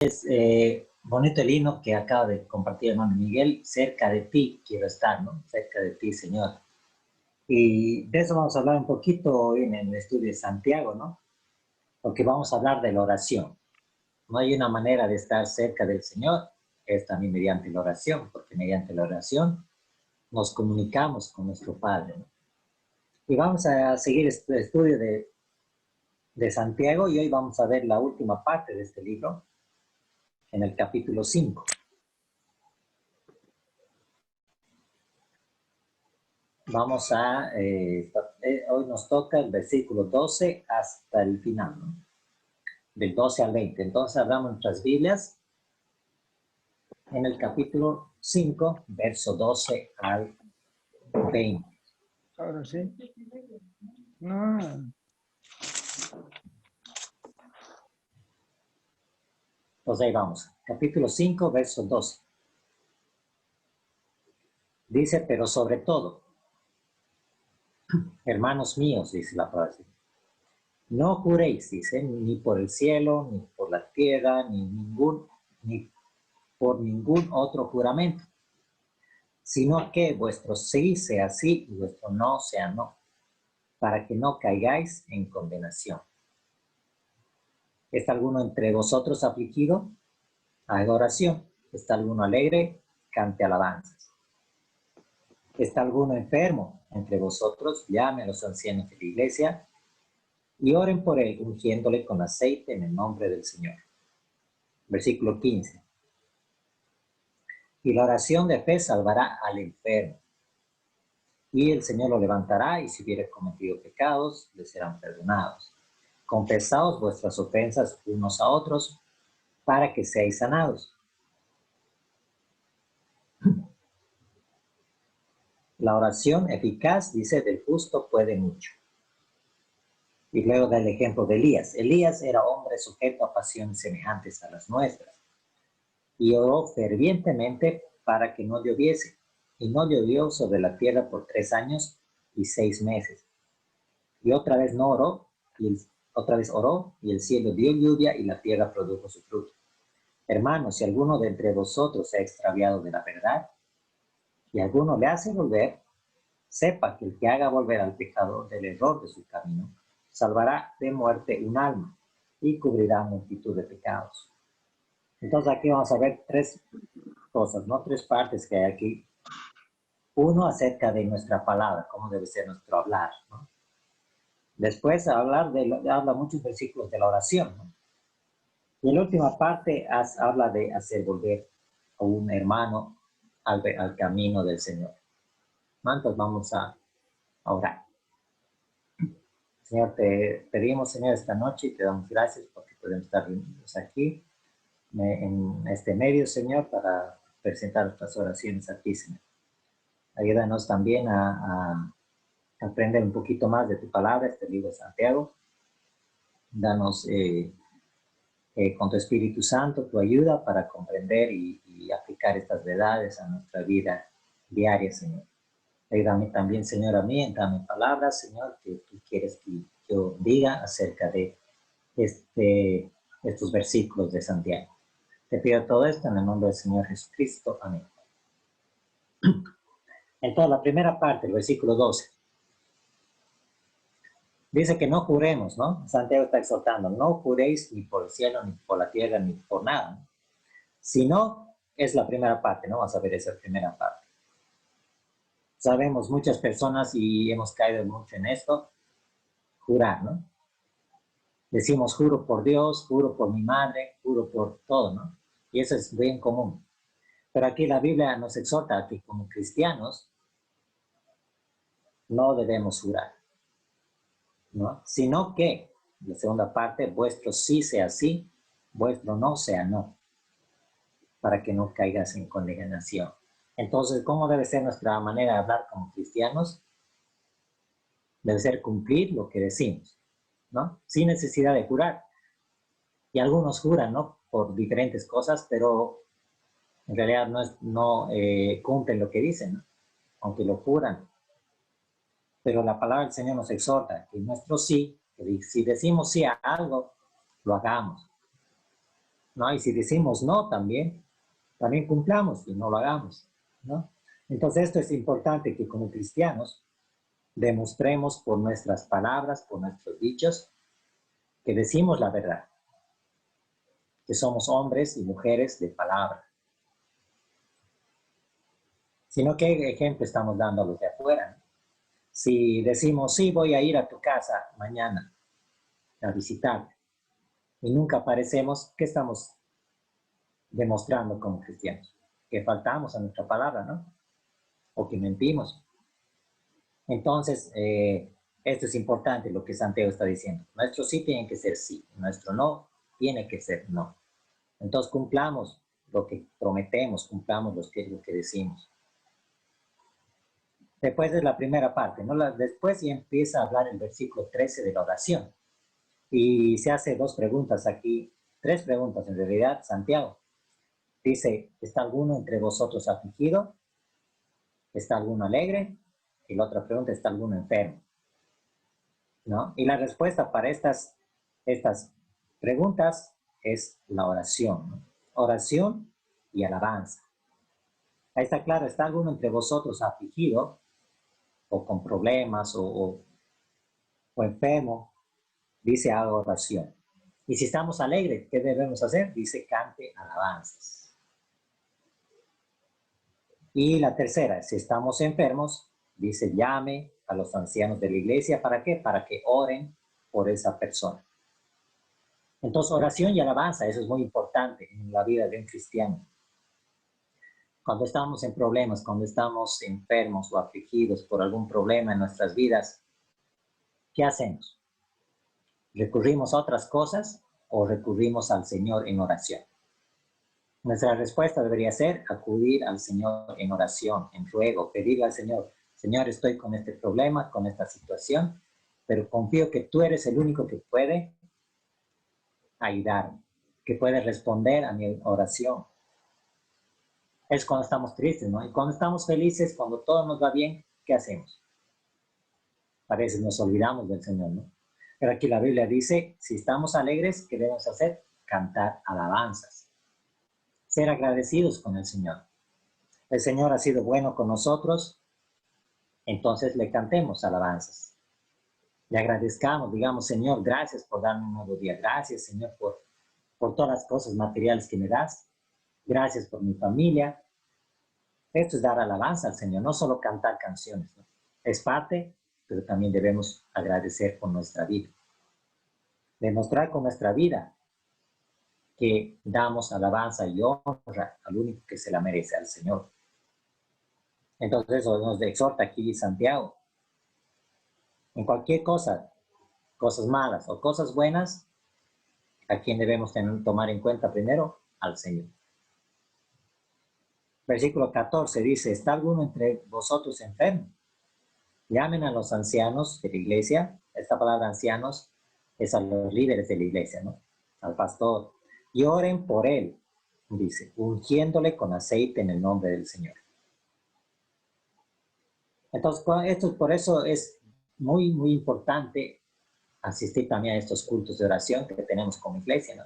Es bonito el himno que acaba de compartir hermano Miguel. Cerca de ti quiero estar, ¿no? Cerca de ti, Señor. Y de eso vamos a hablar un poquito hoy en el estudio de Santiago, ¿no? Porque vamos a hablar de la oración. No hay una manera de estar cerca del Señor, es también mediante la oración, porque mediante la oración nos comunicamos con nuestro Padre, ¿no? Y vamos a seguir este estudio de Santiago y hoy vamos a ver la última parte de este libro, en el capítulo 5. Vamos a, hoy nos toca el versículo 12 hasta el final, ¿no? Del 12 al 20. Entonces hablamos nuestras Biblias en el capítulo 5, verso 12 al 20. Ahora sí. No. Pues ahí vamos. Capítulo 5, verso 12. Dice, pero sobre todo, hermanos míos, dice la frase, no juréis, dice, ni por el cielo, ni por la tierra, ni por ningún otro juramento, sino que vuestro sí sea sí y vuestro no sea no, para que no caigáis en condenación. ¿Está alguno entre vosotros afligido? Haga oración. ¿Está alguno alegre? Cante alabanzas. ¿Está alguno enfermo entre vosotros? Llame a los ancianos de la iglesia y oren por él, ungiéndole con aceite en el nombre del Señor. Versículo 15. Y la oración de fe salvará al enfermo, y el Señor lo levantará, y si hubiere cometido pecados, le serán perdonados. Confesaos vuestras ofensas unos a otros, para que seáis sanados. La oración eficaz, dice, del justo puede mucho. Y luego da el ejemplo de Elías. Elías era hombre sujeto a pasiones semejantes a las nuestras, y oró fervientemente para que no lloviese, y no llovió sobre la tierra por 3 años y 6 meses. Y otra vez no oró, otra vez oró, y el cielo dio lluvia, y la tierra produjo su fruto. Hermanos, si alguno de entre vosotros se ha extraviado de la verdad, y alguno le hace volver, sepa que el que haga volver al pecador del error de su camino, salvará de muerte un alma, y cubrirá multitud de pecados. Entonces aquí vamos a ver 3 cosas, ¿no? 3 partes que hay aquí. Uno, acerca de nuestra palabra, cómo debe ser nuestro hablar, ¿no? Después habla muchos versículos de la oración, ¿no? Y en la última parte habla de hacer volver a un hermano al camino del Señor. Entonces vamos a orar. Señor, te pedimos, Señor, esta noche y te damos gracias porque podemos estar reunidos aquí en este medio, Señor, para presentar nuestras oraciones a ti, Señor. Ayúdanos también a aprender un poquito más de tu palabra, este libro de Santiago. Danos con tu Espíritu Santo tu ayuda para comprender y aplicar estas verdades a nuestra vida diaria, Señor. Ayúdame también, Señor, a mí, dame palabras, Señor, que tú quieres que yo diga acerca de estos versículos de Santiago. Te pido todo esto en el nombre del Señor Jesucristo. Amén. Entonces, la primera parte, el versículo 12. Dice que no juremos, ¿no? Santiago está exhortando, no juréis ni por el cielo, ni por la tierra, ni por nada, ¿no? Sino, es la primera parte, ¿no? Vamos a ver esa primera parte. Sabemos muchas personas y hemos caído mucho en esto, jurar, ¿no? Decimos juro por Dios, juro por mi madre, juro por todo, ¿no? Y eso es bien común. Pero aquí la Biblia nos exhorta a que como cristianos no debemos jurar, ¿no? Sino que, la segunda parte, vuestro sí sea sí, vuestro no sea no, para que no caigas en condenación. Entonces, ¿cómo debe ser nuestra manera de hablar como cristianos? Debe ser cumplir lo que decimos, ¿no? Sin necesidad de jurar. Y algunos juran, ¿no? Por diferentes cosas, pero en realidad no cumplen lo que dicen, ¿no? Aunque lo juran. Pero la palabra del Señor nos exhorta que nuestro sí, que si decimos sí a algo, lo hagamos. ¿no? Y si decimos no también cumplamos y no lo hagamos, ¿no? Entonces esto es importante que como cristianos demostremos por nuestras palabras, por nuestros dichos, que decimos la verdad, que somos hombres y mujeres de palabra. Sino qué ejemplo estamos dando a los de afuera, ¿no? Si decimos, sí, voy a ir a tu casa mañana a visitarte, y nunca aparecemos, ¿qué estamos demostrando como cristianos? Que faltamos a nuestra palabra, ¿no? O que mentimos. Entonces, esto es importante lo que Santiago está diciendo. Nuestro sí tiene que ser sí, nuestro no tiene que ser no. Entonces, cumplamos lo que prometemos, cumplamos lo que decimos. Después de la primera parte, ¿no? Después ya empieza a hablar el versículo 13 de la oración. Y se hace dos preguntas aquí, tres preguntas en realidad, Santiago. Dice, ¿está alguno entre vosotros afligido? ¿Está alguno alegre? Y la otra pregunta, ¿está alguno enfermo? ¿No? Y la respuesta para estas preguntas es la oración, ¿no? Oración y alabanza. Ahí está claro, ¿está alguno entre vosotros afligido o con problemas o enfermo? Dice haga oración. Y si estamos alegres, ¿qué debemos hacer? Dice cante alabanzas. Y la tercera, si estamos enfermos, dice llame a los ancianos de la iglesia. ¿Para qué? Para que oren por esa persona. Entonces, oración y alabanza, eso es muy importante en la vida de un cristiano. Cuando estamos en problemas, cuando estamos enfermos o afligidos por algún problema en nuestras vidas, ¿qué hacemos? ¿Recurrimos a otras cosas o recurrimos al Señor en oración? Nuestra respuesta debería ser acudir al Señor en oración, en ruego, pedirle al Señor, Señor, estoy con este problema, con esta situación, pero confío que tú eres el único que puede ayudarme, que puede responder a mi oración. Es cuando estamos tristes, ¿no? Y cuando estamos felices, cuando todo nos va bien, ¿qué hacemos? A veces nos olvidamos del Señor, ¿no? Pero aquí la Biblia dice, si estamos alegres, ¿qué debemos hacer? Cantar alabanzas. Ser agradecidos con el Señor. El Señor ha sido bueno con nosotros, entonces le cantemos alabanzas. Le agradezcamos, digamos, Señor, gracias por darme un nuevo día. Gracias, Señor, por todas las cosas materiales que me das. Gracias por mi familia. Esto es dar alabanza al Señor, no solo cantar canciones, ¿no? Es parte, pero también debemos agradecer por nuestra vida. Demostrar con nuestra vida que damos alabanza y honra al único que se la merece, al Señor. Entonces eso nos exhorta aquí Santiago. En cualquier cosa, cosas malas o cosas buenas, ¿a quién debemos tomar en cuenta primero? Al Señor. Versículo 14 dice, ¿está alguno entre vosotros enfermo? Llamen a los ancianos de la iglesia. Esta palabra ancianos es a los líderes de la iglesia, ¿no? Al pastor. Y oren por él, dice, ungiéndole con aceite en el nombre del Señor. Entonces, por eso es muy, muy importante asistir también a estos cultos de oración que tenemos como iglesia, ¿no?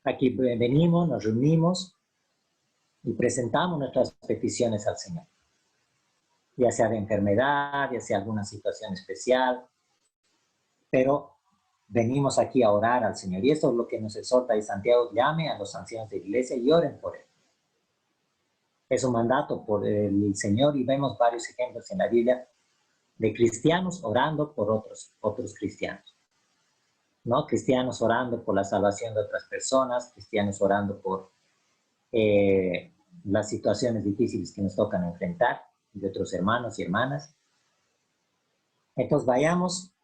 Aquí venimos, nos reunimos y presentamos nuestras peticiones al Señor. Ya sea de enfermedad, ya sea alguna situación especial, pero venimos aquí a orar al Señor. Y esto es lo que nos exhorta y Santiago, llame a los ancianos de la iglesia y oren por él. Es un mandato por el Señor y vemos varios ejemplos en la Biblia de cristianos orando por otros cristianos, ¿no? Cristianos orando por la salvación de otras personas, cristianos orando por las situaciones difíciles que nos tocan enfrentar de otros hermanos y hermanas. Entonces vayamos,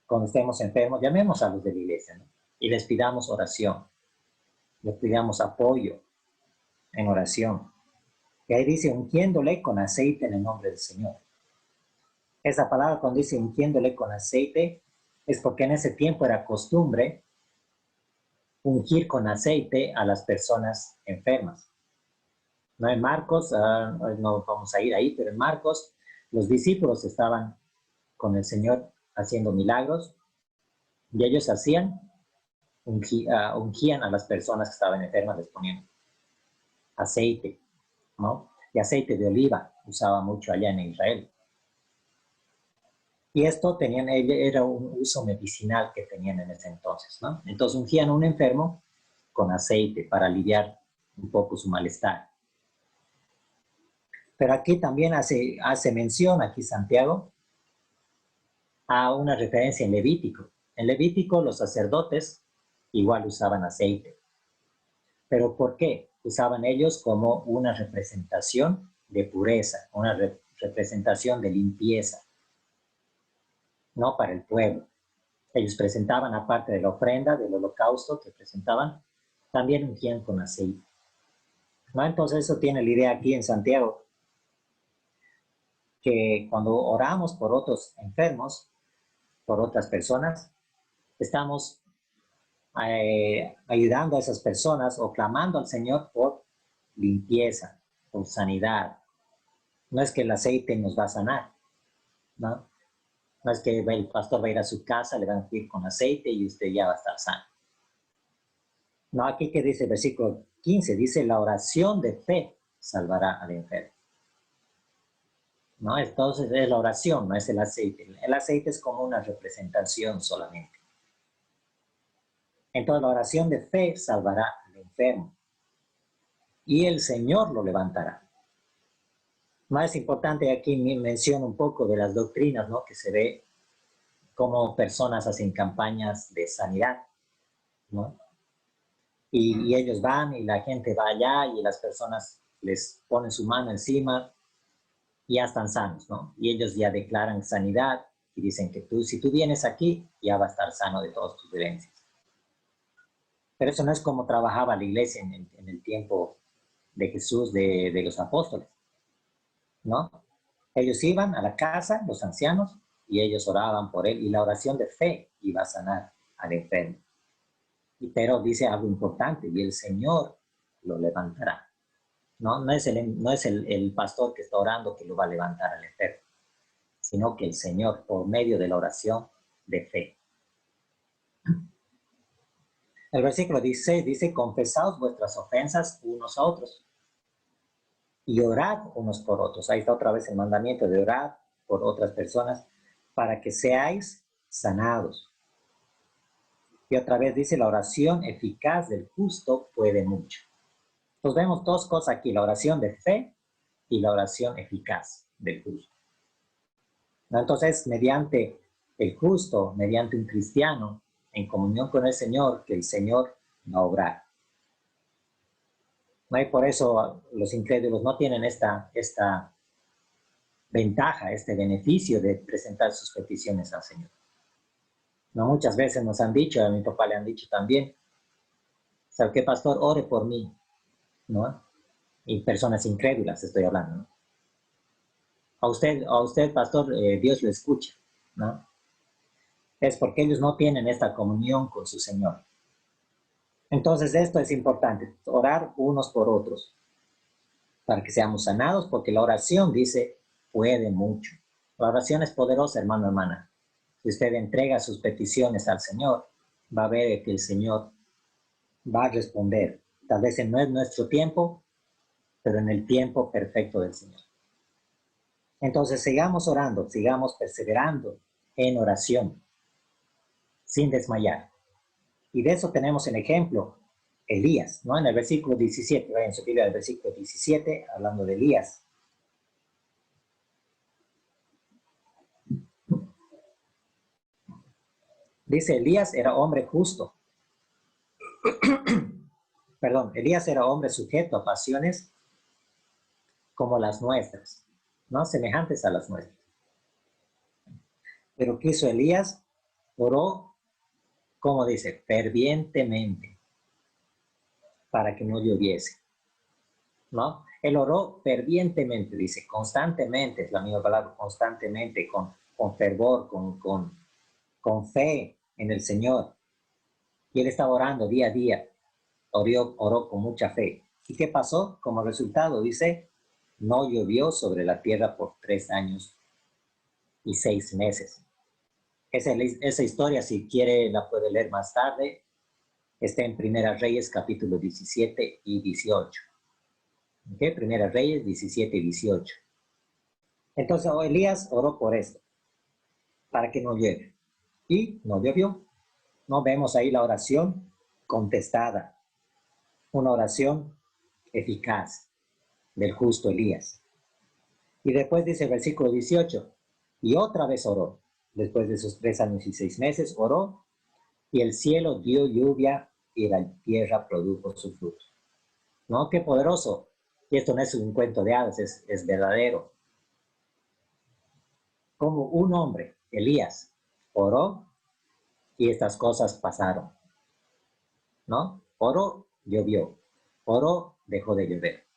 cuando estemos enfermos, llamemos a los de la iglesia, ¿no? Y les pidamos oración, les pidamos apoyo en oración. Y ahí dice, ungiéndole con aceite en el nombre del Señor. Esa palabra cuando dice ungiéndole con aceite, es porque en ese tiempo era costumbre ungir con aceite a las personas enfermas. No en Marcos, no vamos a ir ahí, pero en Marcos los discípulos estaban con el Señor haciendo milagros y ellos hacían ungían a las personas que estaban enfermas, les ponían aceite, ¿no? Y aceite de oliva usaba mucho allá en Israel. Y esto era un uso medicinal que tenían en ese entonces, ¿no? Entonces ungían a un enfermo con aceite para aliviar un poco su malestar. Pero aquí también hace mención, aquí Santiago, a una referencia en Levítico. En Levítico los sacerdotes igual usaban aceite. ¿Pero por qué? Usaban ellos como una representación de pureza, una representación de limpieza, no para el pueblo. Ellos presentaban, aparte de la ofrenda, del holocausto que presentaban, también ungían con aceite. ¿No? Entonces eso tiene la idea aquí en Santiago, que cuando oramos por otros enfermos, por otras personas, estamos ayudando a esas personas o clamando al Señor por limpieza, por sanidad. No es que el aceite nos va a sanar, ¿no? No es que el pastor va a ir a su casa, le van a ir con aceite y usted ya va a estar sano. No, aquí que dice el versículo 15, dice la oración de fe salvará al enfermo. ¿No? Entonces es la oración, no es el aceite. El aceite es como una representación solamente. Entonces la oración de fe salvará al enfermo y el Señor lo levantará. Más importante aquí menciono un poco de las doctrinas, ¿no? Que se ve cómo personas hacen campañas de sanidad, ¿no? Y ellos van y la gente va allá y las personas les ponen su mano encima y ya están sanos, ¿no? Y ellos ya declaran sanidad y dicen que si tú vienes aquí, ya va a estar sano de todas tus dolencias. Pero eso no es como trabajaba la iglesia en el tiempo de Jesús, de los apóstoles, ¿no? Ellos iban a la casa, los ancianos, y ellos oraban por él, y la oración de fe iba a sanar al enfermo. Pero dice algo importante, y el Señor lo levantará. No es el pastor que está orando que lo va a levantar al enfermo, sino que el Señor, por medio de la oración de fe. El versículo 16 dice, confesaos vuestras ofensas unos a otros y orad unos por otros. Ahí está otra vez el mandamiento de orar por otras personas para que seáis sanados. Y otra vez dice, la oración eficaz del justo puede mucho. Entonces vemos dos cosas aquí, la oración de fe y la oración eficaz del justo. Entonces, mediante el justo, mediante un cristiano, en comunión con el Señor, que el Señor va a obrar. ¿No? Y por eso los incrédulos no tienen esta ventaja, este beneficio de presentar sus peticiones al Señor. No, muchas veces nos han dicho, a mi papá le han dicho también, ¿sabe qué, pastor? Ore por mí, ¿no? Y personas incrédulas estoy hablando, ¿no? A usted, pastor, Dios lo escucha, ¿no? Es porque ellos no tienen esta comunión con su Señor. Entonces esto es importante, orar unos por otros, para que seamos sanados, porque la oración, dice, puede mucho. La oración es poderosa, hermano, hermana. Si usted entrega sus peticiones al Señor, va a ver que el Señor va a responder. Tal vez no es nuestro tiempo, pero en el tiempo perfecto del Señor. Entonces sigamos orando, sigamos perseverando en oración, sin desmayar. Y de eso tenemos el ejemplo, Elías, ¿no? En el versículo 17, vayan su Biblia al versículo 17, hablando de Elías. Dice, Elías era hombre justo. Perdón, Elías era hombre sujeto a pasiones como las nuestras, ¿no? Semejantes a las nuestras. Pero ¿qué hizo Elías? Oró, como dice, fervientemente para que no lloviese, ¿no? Él oró fervientemente, dice, constantemente, es la misma palabra, constantemente, con fervor, con fe en el Señor. Y él estaba orando día a día, oró con mucha fe. ¿Y qué pasó? Como resultado, dice, no llovió sobre la tierra por 3 años y 6 meses. Esa historia, si quiere, la puede leer más tarde. Está en Primera Reyes, capítulo 17 y 18. ¿Ok? Primera Reyes, 17 y 18. Entonces Elías oró por esto, para que no llueve. Y no llovió. No vemos ahí la oración contestada. Una oración eficaz del justo Elías. Y después dice el versículo 18, y otra vez oró. Después de esos 3 años y 6 meses, oró, y el cielo dio lluvia, y la tierra produjo su fruto. ¿No? Qué poderoso. Y esto no es un cuento de hadas, es verdadero. Como un hombre, Elías, oró, y estas cosas pasaron. ¿No? Oró, llovió. Oró, dejó de llover.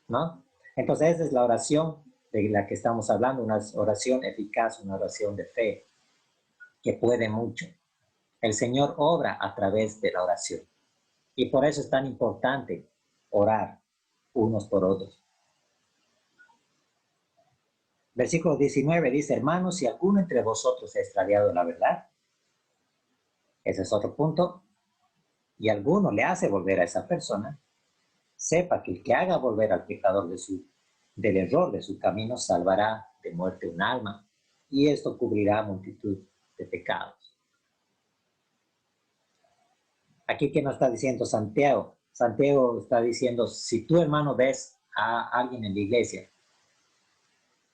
¿No? Entonces esa es la oración de la que estamos hablando, una oración eficaz, una oración de fe, que puede mucho. El Señor obra a través de la oración. Y por eso es tan importante orar unos por otros. Versículo 19 dice, hermanos, si alguno entre vosotros ha extraviado la verdad, ese es otro punto, y alguno le hace volver a esa persona, sepa que el que haga volver al pecador del error de su camino salvará de muerte un alma, y esto cubrirá multitud de pecados. Aquí, ¿qué nos está diciendo Santiago? Santiago está diciendo, si tú, hermano, ves a alguien en la iglesia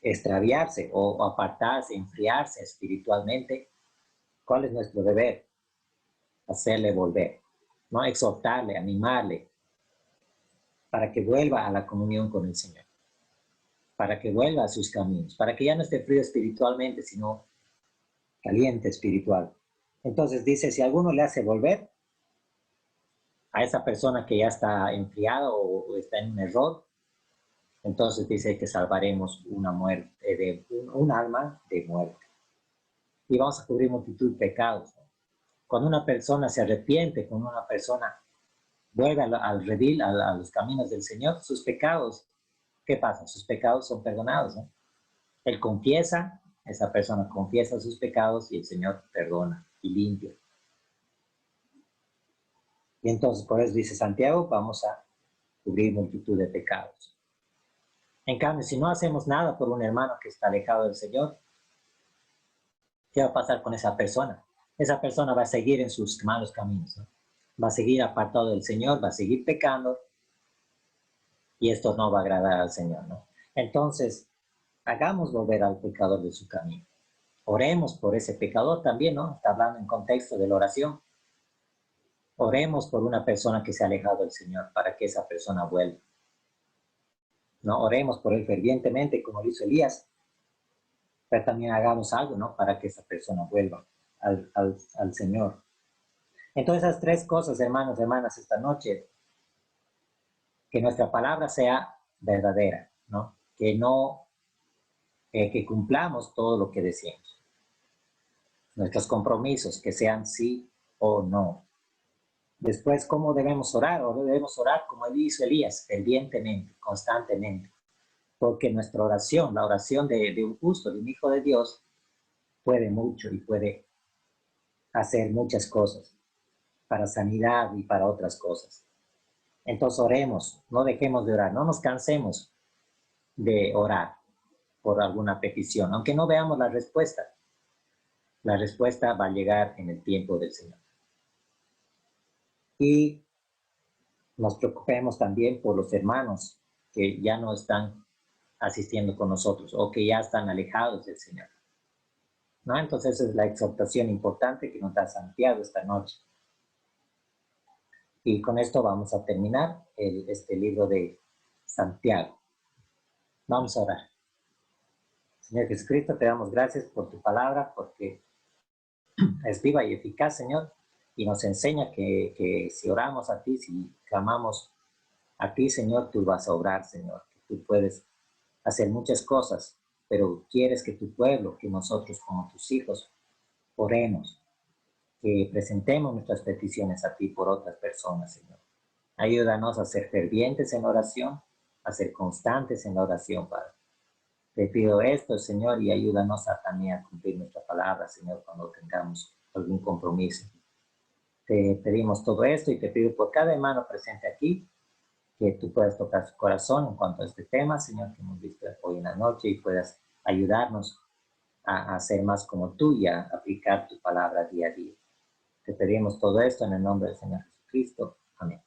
extraviarse o apartarse, enfriarse espiritualmente, ¿cuál es nuestro deber? Hacerle volver, ¿no? Exhortarle, animarle, para que vuelva a la comunión con el Señor, para que vuelva a sus caminos, para que ya no esté frío espiritualmente, sino caliente espiritual. Entonces dice, si alguno le hace volver a esa persona que ya está enfriada o está en un error, entonces dice que salvaremos una muerte, un alma de muerte. Y vamos a cubrir multitud de pecados. Cuando una persona se arrepiente, cuando una persona vuelve al redil, a los caminos del Señor, sus pecados, ¿qué pasa? Sus pecados son perdonados, ¿no? Él confiesa, esa persona confiesa sus pecados y el Señor perdona y limpia. Y entonces, por eso dice Santiago, vamos a cubrir multitud de pecados. En cambio, si no hacemos nada por un hermano que está alejado del Señor, ¿qué va a pasar con esa persona? Esa persona va a seguir en sus malos caminos, ¿no? Va a seguir apartado del Señor, va a seguir pecando, y esto no va a agradar al Señor, ¿no? Entonces, hagamos volver al pecador de su camino. Oremos por ese pecador también, ¿no? Está hablando en contexto de la oración. Oremos por una persona que se ha alejado del Señor para que esa persona vuelva. ¿No? Oremos por él fervientemente, como lo hizo Elías, pero también hagamos algo, ¿no? Para que esa persona vuelva al Señor. Entonces, esas 3 cosas, hermanos, hermanas, esta noche, que nuestra palabra sea verdadera, ¿no? Que cumplamos todo lo que decimos. Nuestros compromisos, que sean sí o no. Después, ¿cómo debemos orar? O debemos orar como él hizo Elías, fervientemente, constantemente. Porque nuestra oración, la oración de un justo, de un hijo de Dios, puede mucho y puede hacer muchas cosas para sanidad y para otras cosas. Entonces oremos, no dejemos de orar, no nos cansemos de orar por alguna petición, aunque no veamos la respuesta. La respuesta va a llegar en el tiempo del Señor. Y nos preocupemos también por los hermanos que ya no están asistiendo con nosotros o que ya están alejados del Señor, ¿no? Entonces esa es la exhortación importante que nos da Santiago esta noche. Y con esto vamos a terminar este libro de Santiago. Vamos a orar. Señor Jesucristo, te damos gracias por tu palabra, porque es viva y eficaz, Señor, y nos enseña que si oramos a ti, si clamamos a ti, Señor, tú vas a obrar, Señor, que tú puedes hacer muchas cosas, pero quieres que tu pueblo, que nosotros como tus hijos, oremos, que presentemos nuestras peticiones a ti por otras personas, Señor. Ayúdanos a ser fervientes en la oración, a ser constantes en la oración, Padre. Te pido esto, Señor, y ayúdanos también a cumplir nuestra palabra, Señor, cuando tengamos algún compromiso. Te pedimos todo esto y te pido por cada hermano presente aquí que tú puedas tocar su corazón en cuanto a este tema, Señor, que hemos visto hoy en la noche y puedas ayudarnos a ser más como tú y a aplicar tu palabra día a día. Te pedimos todo esto en el nombre del Señor Jesucristo. Amén.